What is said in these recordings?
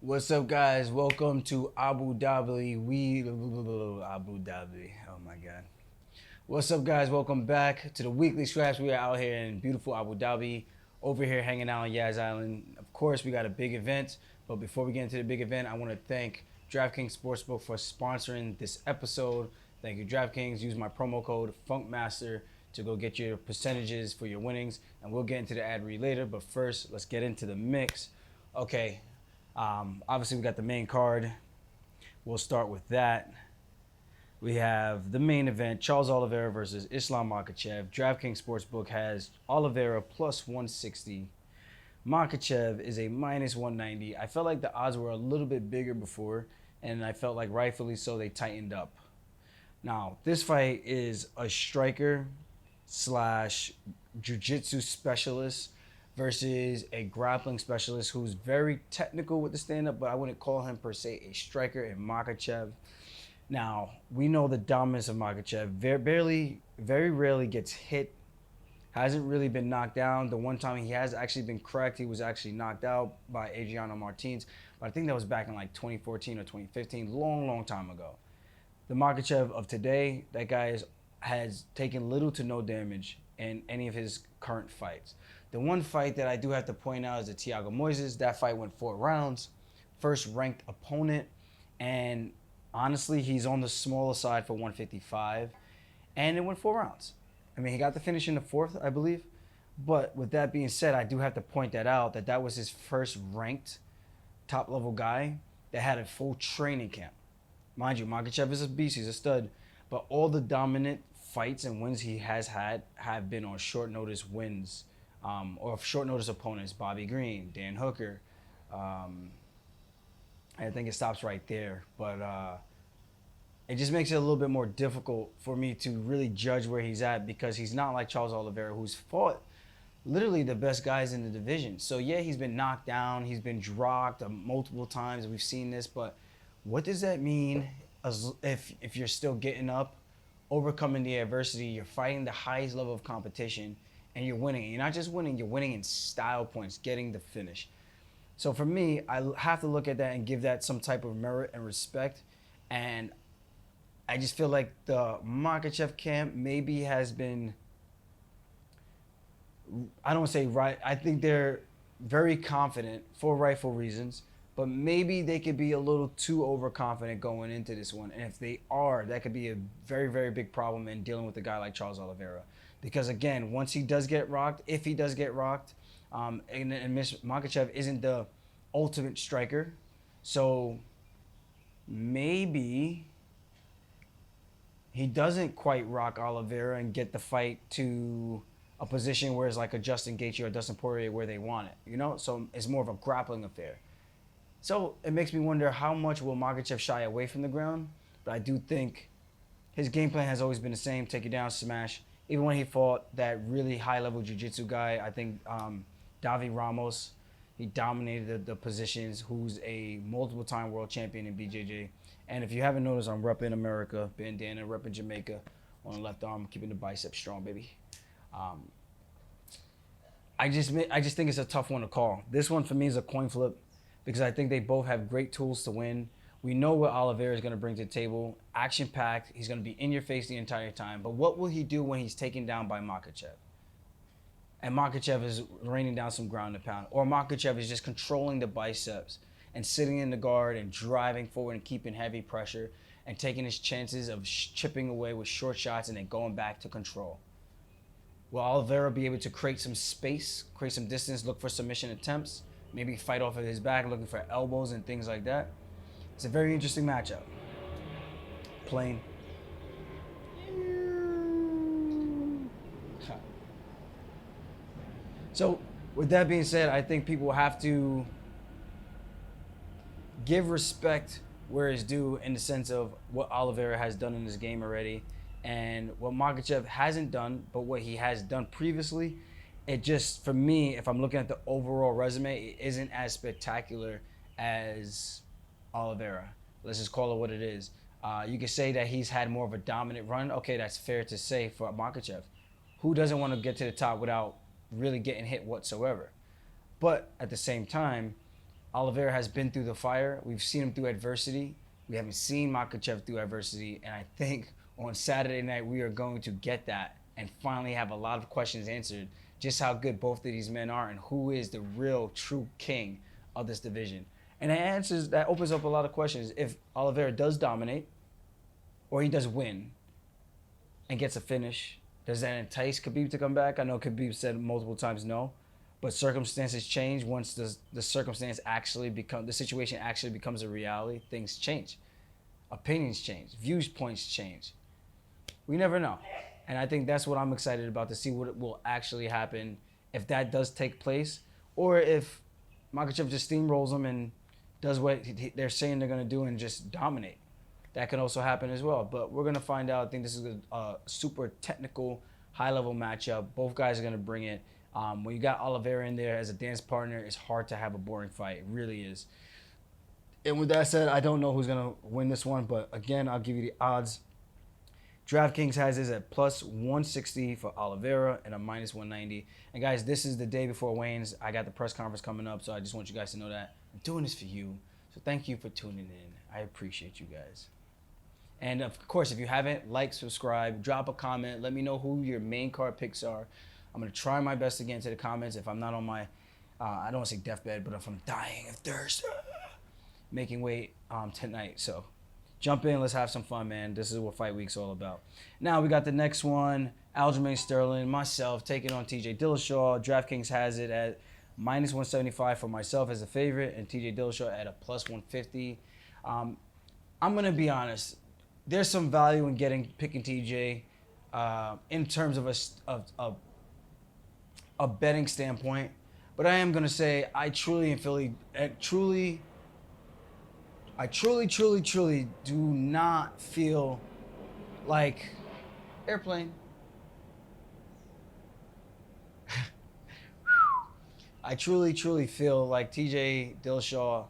What's up, guys? Welcome to Abu Dhabi. Abu Dhabi. Oh my God. What's up, guys? Welcome back to the weekly scraps. We are out here in beautiful Abu Dhabi, over here hanging out on Yaz Island. Of course, we got a big event, but before we get into the big event, I want to thank DraftKings Sportsbook for sponsoring this episode. Thank you, DraftKings. Use my promo code FUNKMASTER to go get your percentages for your winnings, and we'll get into the ad read later. But first, let's get into the mix. Okay. Obviously, we got the main card. We'll start with that. We have the main event, Charles Oliveira versus Islam Makhachev. DraftKings Sportsbook has Oliveira plus 160. Makhachev is a minus 190. I felt like the odds were a little bit bigger before, and I felt like rightfully so they tightened up. Now, this fight is a striker slash jiu-jitsu specialist versus a grappling specialist who's very technical with the stand-up, but I wouldn't call him per se a striker in Makhachev. Now, we know the dominance of Makhachev. Very rarely gets hit. Hasn't really been knocked down. The one time he has actually been cracked, he was actually knocked out by Adriano Martins. But I think that was back in like 2014 or 2015, long time ago. The Makhachev of today, that guy has taken little to no damage in any of his current fights. The one fight that I do have to point out is the Thiago Moises. That fight went 4 rounds. First ranked opponent. And honestly, he's on the smaller side for 155. And it went 4 rounds. I mean, he got the finish in the 4th, I believe. But with that being said, I do have to point that out, that was his first ranked top-level guy that had a full training camp. Mind you, Makhachev is a beast. He's a stud. But all the dominant fights and wins he has had have been on short notice wins. Or short notice opponents, Bobby Green, Dan Hooker. I think it stops right there. But it just makes it a little bit more difficult for me to really judge where he's at, because he's not like Charles Oliveira, who's fought literally the best guys in the division. So yeah, he's been knocked down, he's been dropped multiple times. We've seen this, but what does that mean if you're still getting up, overcoming the adversity, you're fighting the highest level of competition, and you're winning? You're not just winning, you're winning in style points, getting the finish. So for me, I have to look at that and give that some type of merit and respect. And I just feel like the Makhachev camp maybe has been, I don't want to say right, I think they're very confident for rightful reasons, but maybe they could be a little too overconfident going into this one. And if they are, that could be a very big problem in dealing with a guy like Charles Oliveira. Because again, once he does get rocked, if he does get rocked, and Makhachev isn't the ultimate striker, so maybe he doesn't quite rock Oliveira and get the fight to a position where it's like a Justin Gaethje or Dustin Poirier where they want it, you know? So it's more of a grappling affair. So it makes me wonder, how much will Makhachev shy away from the ground? But I do think his game plan has always been the same: take you down, smash. Even when he fought that really high-level jiu-jitsu guy, I think Davi Ramos, he dominated the positions, who's a multiple-time world champion in BJJ. And if you haven't noticed, I'm repping America, bandana, repping Jamaica on the left arm, keeping the biceps strong, baby. I just think it's a tough one to call. This one for me is a coin flip, because I think they both have great tools to win. We know what Oliveira is going to bring to the table. Action-packed. He's going to be in your face the entire time. But what will he do when he's taken down by Makhachev? And Makhachev is raining down some ground and pound. Or Makhachev is just controlling the biceps and sitting in the guard and driving forward and keeping heavy pressure and taking his chances of chipping away with short shots and then going back to control. Will Oliveira be able to create some space, create some distance, look for submission attempts, maybe fight off of his back, looking for elbows and things like that? It's a very interesting matchup. Plain. So, with that being said, I think people have to give respect where it's due, in the sense of what Oliveira has done in this game already and what Makhachev hasn't done, but what he has done previously. It just, for me, if I'm looking at the overall resume, it isn't as spectacular as Oliveira. Let's just call it what it is. You could say that he's had more of a dominant run. Okay, that's fair to say for Makhachev. Who doesn't want to get to the top without really getting hit whatsoever? But at the same time, Oliveira has been through the fire. We've seen him through adversity. We haven't seen Makhachev through adversity. And I think on Saturday night, we are going to get that and finally have a lot of questions answered. Just how good both of these men are and who is the real true king of this division. And that opens up a lot of questions. If Oliveira does dominate or he does win and gets a finish, does that entice Khabib to come back? I know Khabib said multiple times no, but circumstances change once the situation actually becomes a reality. Things change. Opinions change. Points change. We never know. And I think that's what I'm excited about, to see what will actually happen if that does take place, or if Makhachev just steamrolls him and does what they're saying they're going to do and just dominate. That can also happen as well. But we're going to find out. I think this is a super technical, high-level matchup. Both guys are going to bring it. When you got Oliveira in there as a dance partner, it's hard to have a boring fight. It really is. And with that said, I don't know who's going to win this one. But, again, I'll give you the odds. DraftKings has this at plus 160 for Oliveira and a minus 190. And, guys, this is the day before weigh-ins. I got the press conference coming up, so I just want you guys to know that I'm doing this for you. So thank you for tuning in. I appreciate you guys. And, of course, if you haven't, like, subscribe, drop a comment. Let me know who your main card picks are. I'm going to try my best to get into the comments if I'm not on my, I don't want to say deathbed, but if I'm dying of thirst, making weight tonight. So jump in. Let's have some fun, man. This is what Fight Week's all about. Now we got the next one. Aljamain Sterling, myself, taking on TJ Dillashaw. DraftKings has it at minus 175 for myself as a favorite, and TJ Dillashaw at a plus 150. I'm going to be honest. There's some value in picking TJ in terms of a betting standpoint, but I am going to say I truly do not feel like airplane. I truly feel like TJ Dillashaw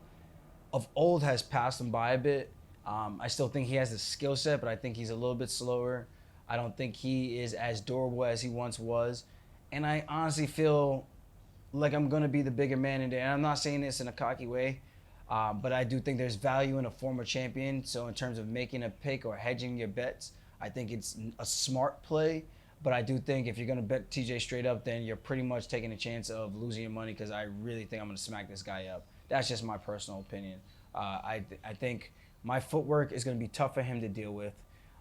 of old has passed him by a bit. I still think he has the skill set, but I think he's a little bit slower. I don't think he is as durable as he once was. And I honestly feel like I'm going to be the bigger man in there. And I'm not saying this in a cocky way, but I do think there's value in a former champion. So in terms of making a pick or hedging your bets, I think it's a smart play. But I do think if you're going to bet TJ straight up, then you're pretty much taking a chance of losing your money, because I really think I'm going to smack this guy up. That's just my personal opinion. I think my footwork is going to be tough for him to deal with.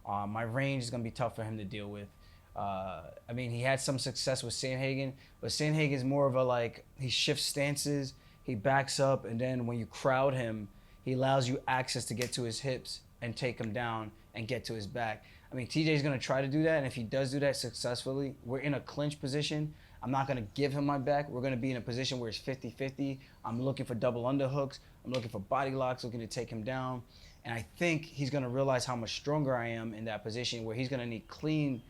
My range is going to be tough for him to deal with. I mean, he had some success with Sandhagen, but Sandhagen is more of a, he shifts stances, he backs up, and then when you crowd him, he allows you access to get to his hips and take him down and get to his back. I mean, TJ is going to try to do that, and if he does do that successfully, we're in a clinch position. I'm not going to give him my back. We're going to be in a position where it's 50-50. I'm looking for double underhooks. I'm looking for body locks, looking to take him down. And I think he's going to realize how much stronger I am in that position, where he's going to need clean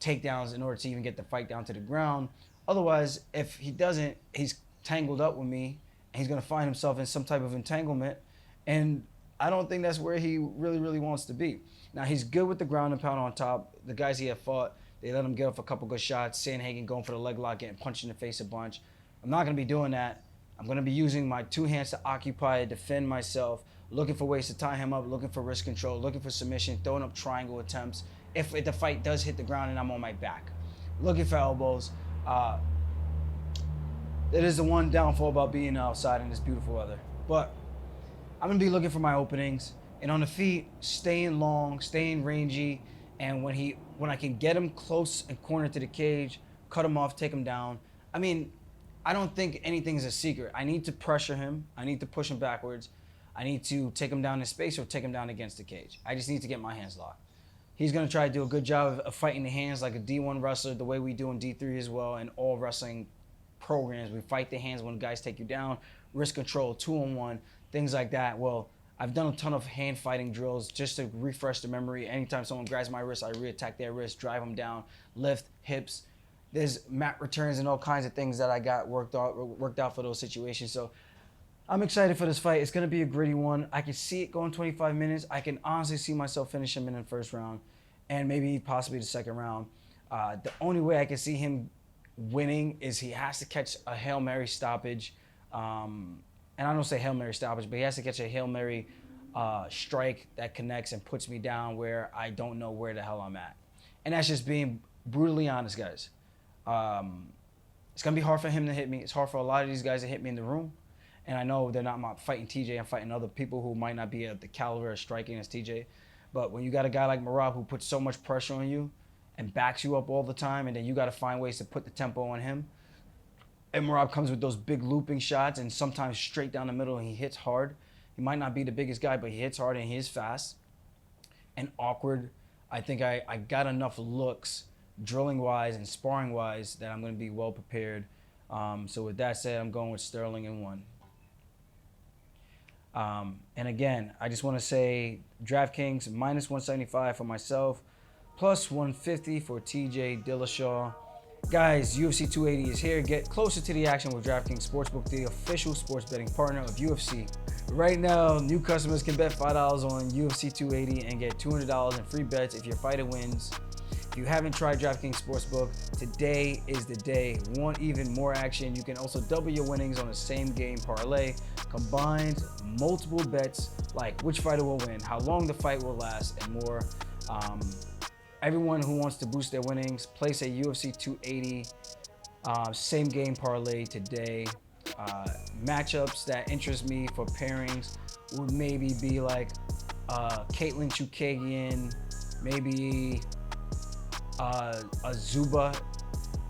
takedowns in order to even get the fight down to the ground. Otherwise, if he doesn't, he's tangled up with me, and he's going to find himself in some type of entanglement. And I don't think that's where he really wants to be. Now, he's good with the ground and pound on top. The guys he had fought, they let him get off a couple good shots. Sandhagen going for the leg lock, getting punched in the face a bunch. I'm not going to be doing that. I'm going to be using my two hands to occupy, defend myself, looking for ways to tie him up, looking for wrist control, looking for submission, throwing up triangle attempts if the fight does hit the ground and I'm on my back. Looking for elbows. That is the one downfall about being outside in this beautiful weather. But I'm going to be looking for my openings. And on the feet, staying long, staying rangy. And when I can get him close and corner to the cage, cut him off, take him down. I mean, I don't think anything's a secret. I need to pressure him. I need to push him backwards. I need to take him down in space or take him down against the cage. I just need to get my hands locked. He's going to try to do a good job of fighting the hands like a D1 wrestler, the way we do in D3 as well, and all wrestling programs. We fight the hands when guys take you down, wrist control, 2-on-1, things like that. Well, I've done a ton of hand fighting drills just to refresh the memory. Anytime someone grabs my wrist, I re-attack their wrist, drive them down, lift, hips. There's mat returns and all kinds of things that I got worked out for those situations. So I'm excited for this fight. It's going to be a gritty one. I can see it going 25 minutes. I can honestly see myself finish him in the first round and maybe possibly the second round. The only way I can see him winning is he has to catch a Hail Mary stoppage. and I don't say Hail Mary stoppage, but he has to catch a Hail Mary strike that connects and puts me down where I don't know where the hell I'm at. And that's just being brutally honest, guys. It's going to be hard for him to hit me. It's hard for a lot of these guys to hit me in the room. And I know they're not fighting TJ. I'm fighting other people who might not be at the caliber of striking as TJ. But when you got a guy like Merab who puts so much pressure on you and backs you up all the time, and then you got to find ways to put the tempo on him, and Merab comes with those big looping shots and sometimes straight down the middle, and he hits hard. He might not be the biggest guy, but he hits hard and he is fast and awkward. I think I got enough looks drilling-wise and sparring-wise that I'm going to be well prepared. So with that said, I'm going with Sterling in 1. And again, I just want to say DraftKings minus 175 for myself, plus 150 for TJ Dillashaw. Guys, UFC 280 is here. Get closer to the action with DraftKings Sportsbook, the official sports betting partner of UFC. Right now, new customers can bet $5 on UFC 280 and get $200 in free bets if your fighter wins. If you haven't tried DraftKings Sportsbook, today is the day. Want even more action? You can also double your winnings on the same game parlay. Combined multiple bets like which fighter will win, how long the fight will last, and more. Everyone who wants to boost their winnings, place a UFC 280 same game parlay today. Matchups that interest me for pairings would maybe be like Caitlin Chookagian, maybe a Zuba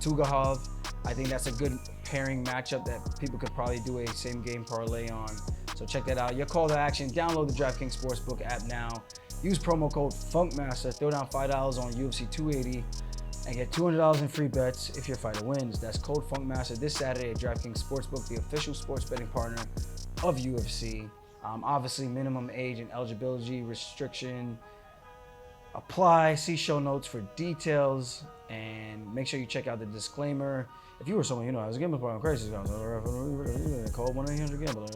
Tugahov. I think that's a good pairing matchup that people could probably do a same game parlay on. So check that out. Your call to action, download the DraftKings Sportsbook app now. Use promo code FUNKMASTER, throw down $5 on UFC 280 and get $200 in free bets if your fighter wins. That's code FUNKMASTER this Saturday at DraftKings Sportsbook, the official sports betting partner of UFC. Obviously, minimum age and eligibility restriction apply. See show notes for details, and make sure you check out the disclaimer. If you were someone, I was a gambling problem, crazy, call 1-800-GAMBLER.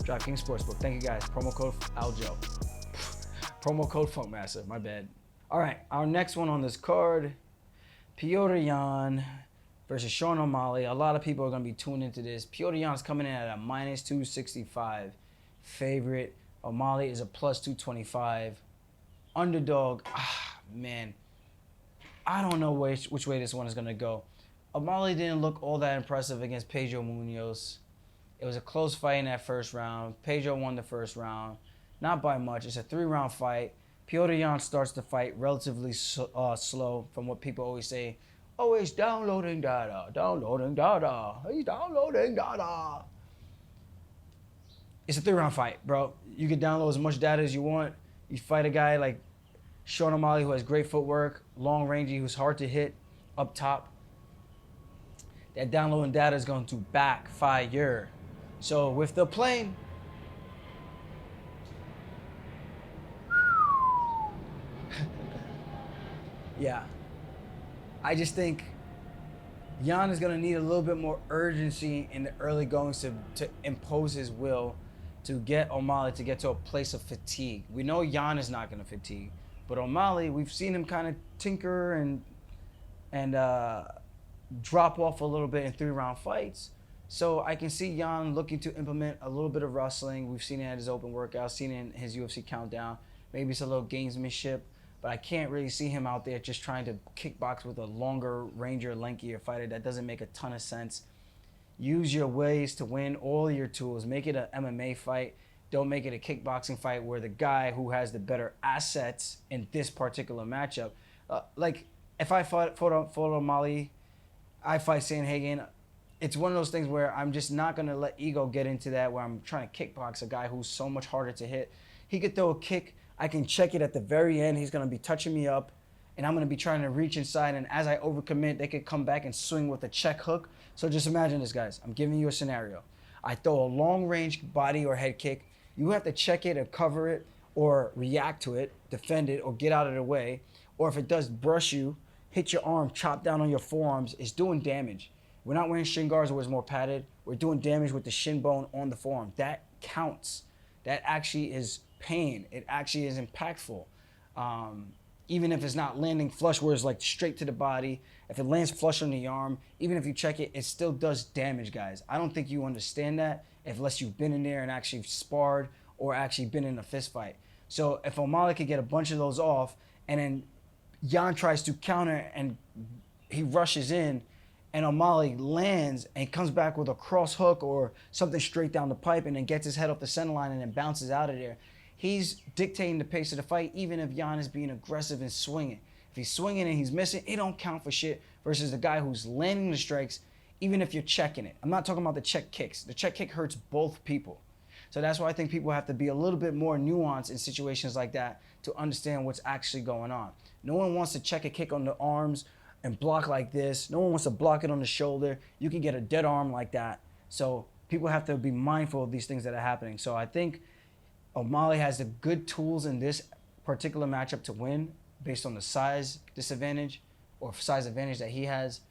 DraftKings Sportsbook. Thank you guys. Promo code Aljo. Promo code FUNKMASTER. My bad. All right, our next one on this card, Petr Yan versus Sean Omalley. A lot of people are going to be tuned into this. Petr Yan is coming in at a minus 265 favorite. Omalley is a plus 225. Underdog, man, I don't know which way this one is going to go. Omalley didn't look all that impressive against Pedro Munoz. It was a close fight in that first round. Pedro won the first round, not by much. It's a 3-round fight. Petr Yan starts the fight relatively slow, from what people always say. Oh, he's downloading data, He's downloading data. It's a 3-round fight, bro. You can download as much data as you want. You fight a guy like Sean Omalley who has great footwork, long rangey, who's hard to hit up top. That downloading data is going to backfire. So with the plane, yeah, I just think Yan is going to need a little bit more urgency in the early goings to impose his will to get Omalley to get to a place of fatigue. We know Yan is not going to fatigue, but Omalley, we've seen him kind of tinker and drop off a little bit in 3-round fights. So I can see Yan looking to implement a little bit of wrestling. We've seen it at his open workouts, seen it in his UFC countdown. Maybe it's a little gamesmanship, but I can't really see him out there just trying to kickbox with a longer, ranger, lankier fighter. That doesn't make a ton of sense. Use your ways to win, all your tools. Make it an MMA fight. Don't make it a kickboxing fight where the guy who has the better assets in this particular matchup, like if I fought Omalley, I fight Sandhagen. It's one of those things where I'm just not going to let ego get into that, where I'm trying to kickbox a guy who's so much harder to hit. He could throw a kick. I can check it at the very end. He's going to be touching me up, and I'm going to be trying to reach inside. And as I overcommit, they could come back and swing with a check hook. So just imagine this, guys. I'm giving you a scenario. I throw a long-range body or head kick. You have to check it or cover it or react to it, defend it, or get out of the way. Or if it does brush you, hit your arm, chop down on your forearms, it's doing damage. We're not wearing shin guards where it's more padded. We're doing damage with the shin bone on the forearm. That counts. That actually is pain. It actually is impactful. even if it's not landing flush where it's like straight to the body. If it lands flush on the arm, even if you check it, it still does damage, guys. I don't think you understand that unless you've been in there and actually sparred or actually been in a fist fight. So if Omalley could get a bunch of those off, and then Jan tries to counter and he rushes in, and Omalley lands and comes back with a cross hook or something straight down the pipe and then gets his head off the center line and then bounces out of there, he's dictating the pace of the fight, even if Jan is being aggressive and swinging. If he's swinging and he's missing, it don't count for shit versus the guy who's landing the strikes, even if you're checking it. I'm not talking about the check kicks. The check kick hurts both people. So that's why I think people have to be a little bit more nuanced in situations like that to understand what's actually going on. No one wants to check a kick on the arms and block like this. No one wants to block it on the shoulder. You can get a dead arm like that. So people have to be mindful of these things that are happening. So I think Omalley has the good tools in this particular matchup to win based on the size disadvantage or size advantage that he has.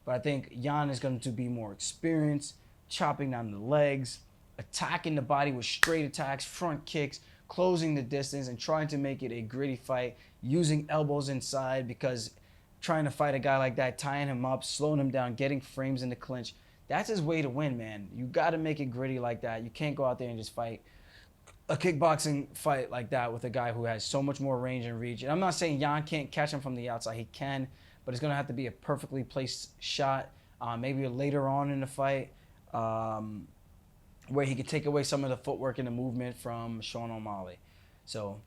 But I think Jan is going to be more experienced, chopping down the legs, attacking the body with straight attacks, front kicks, closing the distance, and trying to make it a gritty fight, using elbows inside, because trying to fight a guy like that, tying him up, slowing him down, getting frames in the clinch, that's his way to win, man. You got to make it gritty like that. You can't go out there and just fight a kickboxing fight like that with a guy who has so much more range and reach. And I'm not saying Jan can't catch him from the outside. He can, but it's going to have to be a perfectly placed shot, maybe later on in the fight, where he could take away some of the footwork and the movement from Sean Omalley. So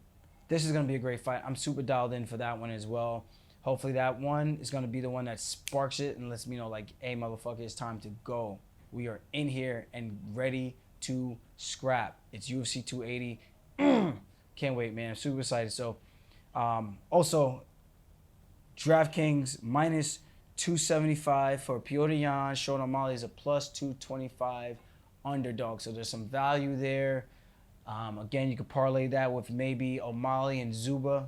this is going to be a great fight. I'm super dialed in for that one as well. Hopefully that one is going to be the one that sparks it and lets me know, like, hey, motherfucker, it's time to go. We are in here and ready to scrap. It's UFC 280. Can't wait, man. I'm super excited. So also, DraftKings minus 275 for Piotr Jan. Sean Omalley is a plus 225 underdog. So there's some value there. Again, you could parlay that with maybe Omalley and Zuba.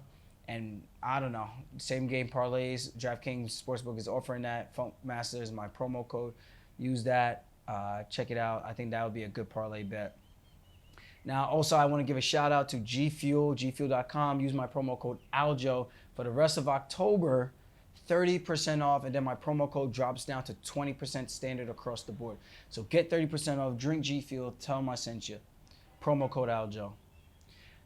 And I don't know, same game parlays. DraftKings Sportsbook is offering that. FUNKMASTER is my promo code. Use that. Check it out. I think that would be a good parlay bet. Now, also, I want to give a shout out to G Fuel, gfuel.com. Use my promo code Aljo for the rest of October, 30% off, and then my promo code drops down to 20% standard across the board. So get 30% off. Drink G Fuel. Tell them I sent you. Promo code Aljo.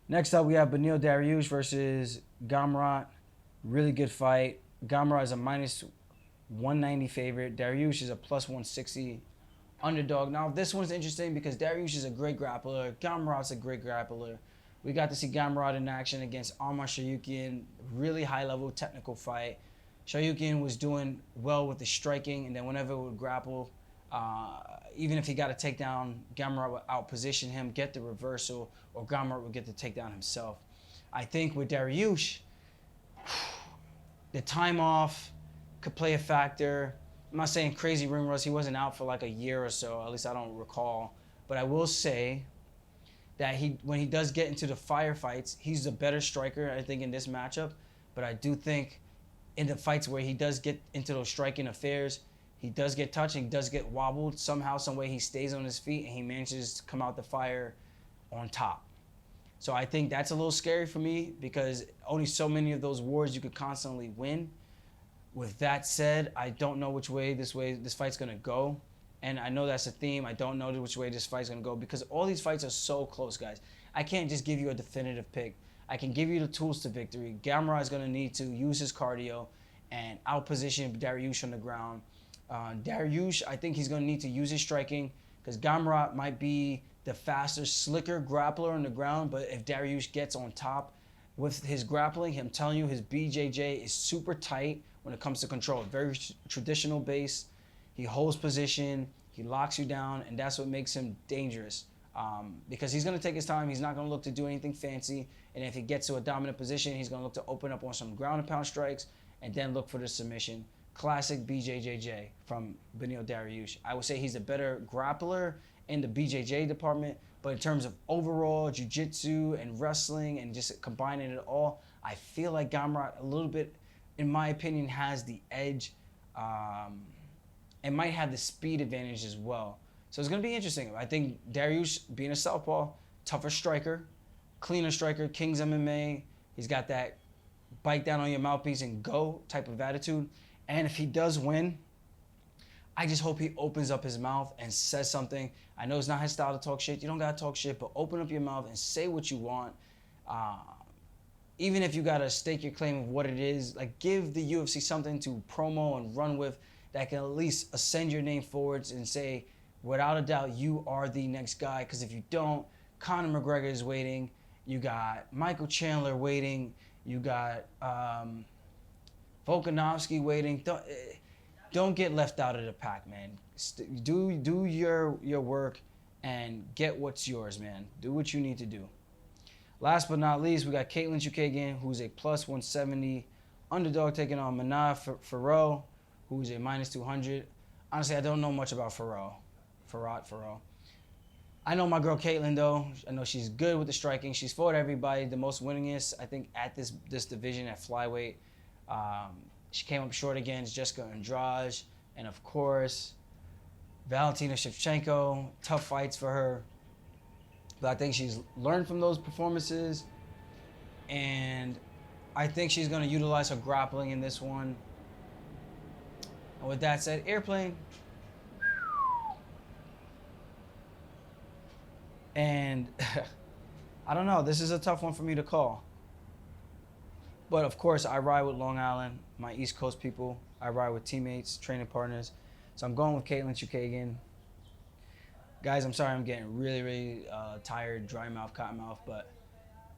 Next up, we have Beneil Dariush versus Gamrot. Really good fight. Gamrot is a minus 190 favorite. Dariush is a plus 160 underdog. Now, this one's interesting because Dariush is a great grappler. Gamrot's a great grappler. We got to see Gamrot in action against Chookagian. Really high-level technical fight. Chookagian was doing well with the striking, and then whenever it would grapple, even if he got a takedown, Gamrot would outposition him, get the reversal, or Gamrot would get the takedown himself. I think with Dariush, the time off could play a factor. I'm not saying crazy ring rust. He wasn't out for like a year or so. At least I don't recall. But I will say that when he does get into the firefights, he's a better striker, I think, in this matchup. But I do think in the fights where he does get into those striking affairs, he does get touched, he does get wobbled. Somehow, some way he stays on his feet and he manages to come out the fire on top. So I think that's a little scary for me because only so many of those wars you could constantly win. With that said, I don't know which way this fight's going to go. And I know that's a theme. I don't know which way this fight's going to go because all these fights are so close, guys. I can't just give you a definitive pick. I can give you the tools to victory. Gamrot is going to need to use his cardio and outposition Dariush on the ground. Dariush, I think he's going to need to use his striking because Gamrot might be the faster, slicker grappler on the ground, but if Dariush gets on top with his grappling, I'm telling you, his BJJ is super tight when it comes to control. Very traditional base. He holds position, he locks you down, and that's what makes him dangerous. Because he's going to take his time. He's not going to look to do anything fancy, and if he gets to a dominant position, he's going to look to open up on some ground and pound strikes and then look for the submission. Classic BJJ from Beneil Dariush. I would say he's a better grappler in the BJJ department, but in terms of overall jiu-jitsu and wrestling and just combining it all, I feel like Gamrot a little bit, in my opinion, has the edge and might have the speed advantage as well. So it's going to be interesting. I think Dariush, being a southpaw, tougher striker, cleaner striker, King's MMA, he's got that bite down on your mouthpiece and go type of attitude. And if he does win, I just hope he opens up his mouth and says something. I know it's not his style to talk shit. You don't gotta talk shit, but open up your mouth and say what you want. Even if you gotta stake your claim of what it is, like give the UFC something to promo and run with that can at least ascend your name forwards and say, without a doubt, you are the next guy. Because if you don't, Conor McGregor is waiting. You got Michael Chandler waiting. You got Volkanovski waiting. Don't get left out of the pack, man. Do your work and get what's yours, man. Do what you need to do. Last but not least, we got Katlyn Chookagian, who's a plus 170 underdog, taking on Fiorot, who's a minus 200. Honestly, I don't know much about Fiorot. I know my girl Katlyn, though. I know she's good with the striking. She's fought everybody. The most winningest, I think, at this division at flyweight. She came up short against Jessica Andrade. And, of course, Valentina Shevchenko. Tough fights for her. But I think she's learned from those performances. And I think she's going to utilize her grappling in this one. And with that said, airplane. And I don't know. This is a tough one for me to call. But, of course, I ride with Long Island, my East Coast people. I ride with teammates, training partners. So I'm going with Katlyn Chookagian. Guys, I'm sorry I'm getting really, really tired, dry mouth, cotton mouth, but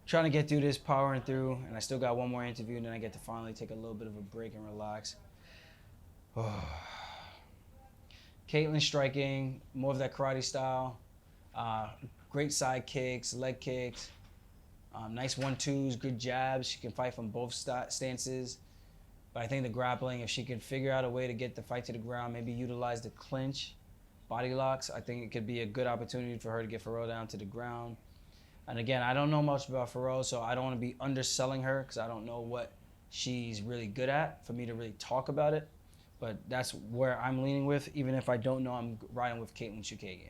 trying to get through this, powering through, and I still got one more interview, and then I get to finally take a little bit of a break and relax. Katlyn striking, more of that karate style. Great side kicks, leg kicks, nice 1-2s, good jabs. She can fight from both stances. But I think the grappling, if she can figure out a way to get the fight to the ground, maybe utilize the clinch, body locks, I think it could be a good opportunity for her to get Fiorot down to the ground. And again, I don't know much about Fiorot, so I don't want to be underselling her because I don't know what she's really good at for me to really talk about it. But that's where I'm leaning with. Even if I don't know, I'm riding with Katlyn Chookagian.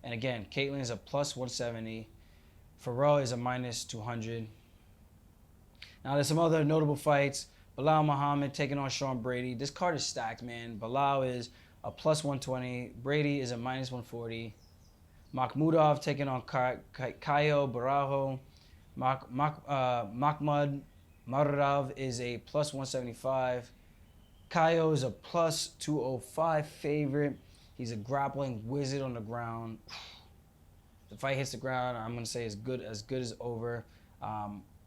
And again, Katlyn is a plus 170. Fiorot is a minus 200. Now, there's some other notable fights. Belal Muhammad taking on Sean Brady. This card is stacked, man. Belal is a plus 120. Brady is a minus 140. Makhmudov taking on Caio Barajo. Makhmud Muradov is a plus 175. Caio is a plus 205 favorite. He's a grappling wizard on the ground. The fight hits the ground, I'm going to say as good as over.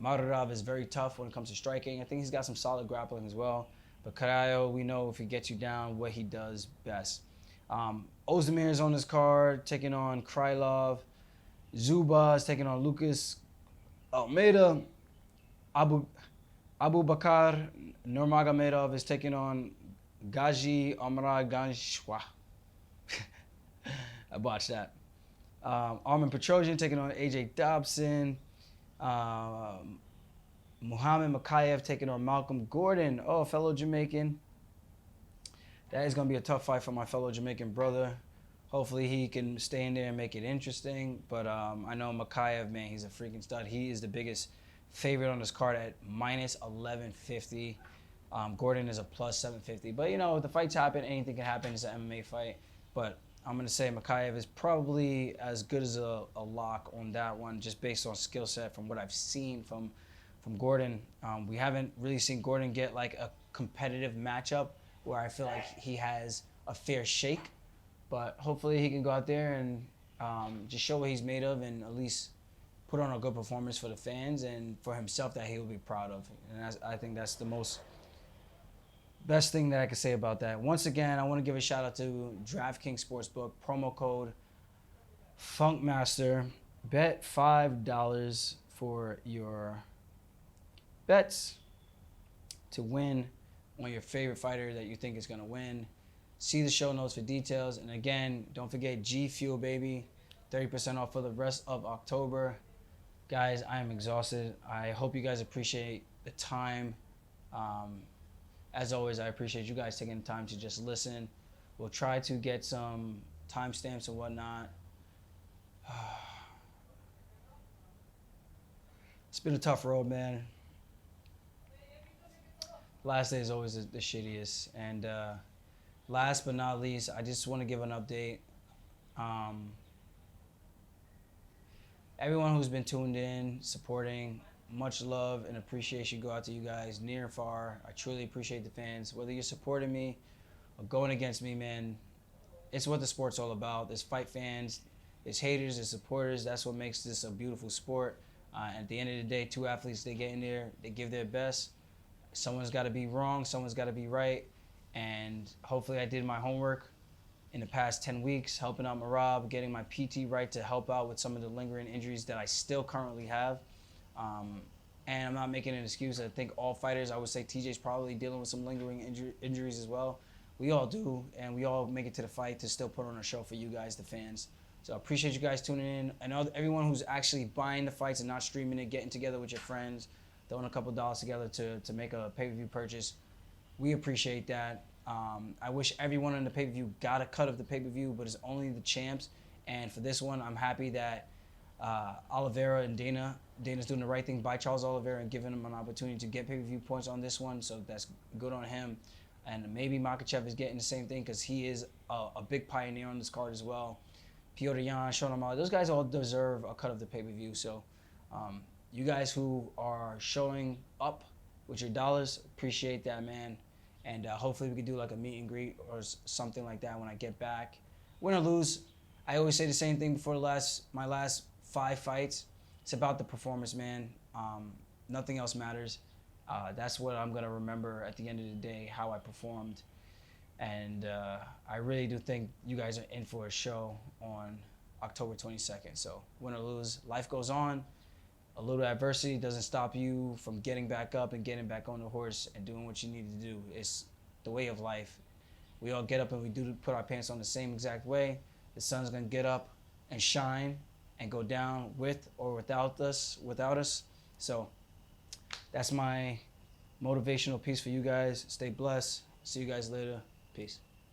Muradov is very tough when it comes to striking. I think he's got some solid grappling as well. But Caio, we know if he gets you down, what he does best. Ozdemir is on this card, taking on Krylov. Zuba is taking on Lucas Almeida. Abu Bakar Nurmagomedov is taking on Gaji Omaraganshwa. I botched that. Armin Petrosian taking on AJ Dobson. Muhammad Makayev taking on Malcolm Gordon. Oh, fellow Jamaican. That is going to be a tough fight for my fellow Jamaican brother. Hopefully he can stay in there and make it interesting. But I know Makayev, man, he's a freaking stud. He is the biggest favorite on this card at minus 1150. Gordon is a plus 750. But, you know, if the fights happen, anything can happen. It's an MMA fight. But I'm going to say Makayev is probably as good as a lock on that one, just based on skill set from what I've seen from Gordon. We haven't really seen Gordon get like a competitive matchup where I feel like he has a fair shake. But hopefully he can go out there and just show what he's made of and at least put on a good performance for the fans and for himself that he will be proud of. And I think that's the best thing that I can say about that. Once again, I want to give a shout out to DraftKings Sportsbook, promo code FUNKMASTER. Bet $5 for your bets to win on your favorite fighter that you think is going to win. See the show notes for details. And again, don't forget G Fuel, baby. 30% off for the rest of October. Guys, I am exhausted. I hope you guys appreciate the time. As always, I appreciate you guys taking the time to just listen. We'll try to get some timestamps and whatnot. It's been a tough road, man. last day is always the shittiest. And last but not least, I just want to give an update. Everyone who's been tuned in, supporting, much love and appreciation go out to you guys near and far. I truly appreciate the fans. Whether you're supporting me or going against me, man, it's what the sport's all about. There's fight fans, there's haters, there's supporters. That's what makes this a beautiful sport. At the end of the day, two athletes, they get in there, they give their best. Someone's got to be wrong, someone's got to be right. And hopefully I did my homework in the past 10 weeks, helping out Marab, getting my PT right to help out with some of the lingering injuries that I still currently have. And I'm not making an excuse. I think all fighters, I would say TJ's probably dealing with some lingering injuries as well. We all do, and we all make it to the fight to still put on a show for you guys, the fans. So I appreciate you guys tuning in. And everyone who's actually buying the fights and not streaming it, getting together with your friends, throwing a couple dollars together to make a pay-per-view purchase. We appreciate that. I wish everyone in the pay-per-view got a cut of the pay-per-view, but it's only the champs. And for this one, I'm happy that Oliveira and Dana's doing the right thing by Charles Oliveira and giving him an opportunity to get pay-per-view points on this one. So that's good on him. And maybe Makhachev is getting the same thing because he is a big pioneer on this card as well. Fiorot, Sean Omalley, those guys all deserve a cut of the pay-per-view. So you guys who are showing up with your dollars, appreciate that, man. And hopefully we can do like a meet and greet or something like that when I get back. Win or lose, I always say the same thing before my last 5 fights. It's about the performance, man. Nothing else matters. That's what I'm going to remember at the end of the day, how I performed. And I really do think you guys are in for a show on October 22nd. So win or lose, life goes on. A little adversity doesn't stop you from getting back up and getting back on the horse and doing what you need to do. It's the way of life. We all get up and we do put our pants on the same exact way. The sun's going to get up and shine and go down with or without us. So that's my motivational piece for you guys. Stay blessed. See you guys later. Peace.